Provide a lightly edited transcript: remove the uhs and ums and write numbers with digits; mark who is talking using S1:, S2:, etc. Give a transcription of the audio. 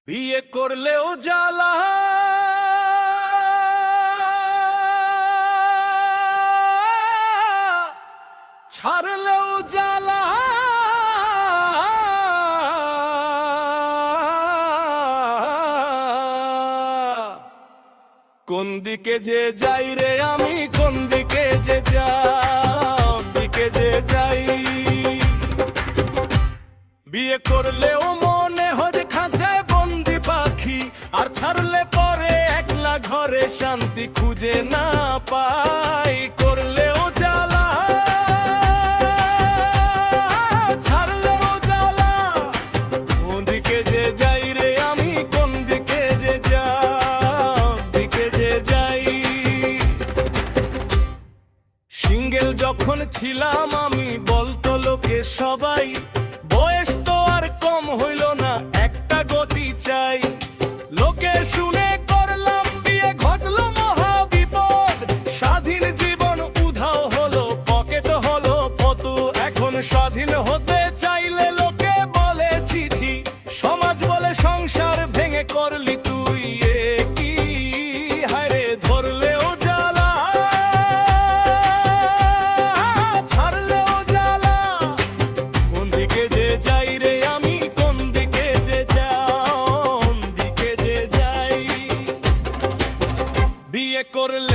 S1: বিয়ে করলেও জ্বালা, ছাড়লেও জ্বালা। কোন দিকে যে যাই রে আমি, কোন দিকে যে যাই। বিয়ে করলেও মনে হয় খাঁচায় বন্দি পাখি, আর ছাড়লে পরে একলা ঘরে শান্তি খুঁজে না পাই। করলেও জ্বালা, ছাড়লেও জ্বালা। কোন দিকে যে যাই রে আমি, কোন দিকে যে যাই। সিঙ্গেল যখন ছিলাম আমি, বলতো লোকে সবাই, বয়স তো আর কম হইল না, একটা গতি চাই। লোকে শুনে করলাম বিয়ে, ঘটলো মহা বিপদ। স্বাধীন জীবন উধাও হলো, পকেট হলো ফতু। এখন স্বাধীন হতে চাইলে লোকে বলে ছি, সমাজ বলে সংসার ভেঙে করলি তুই এ কি। হায়রে ধরলেও জ্বালা, ছাড়লেও জ্বালা। কোন দিকে যে যাই রে আমি, কোন দিকে যে যাই। বিয়ে করলে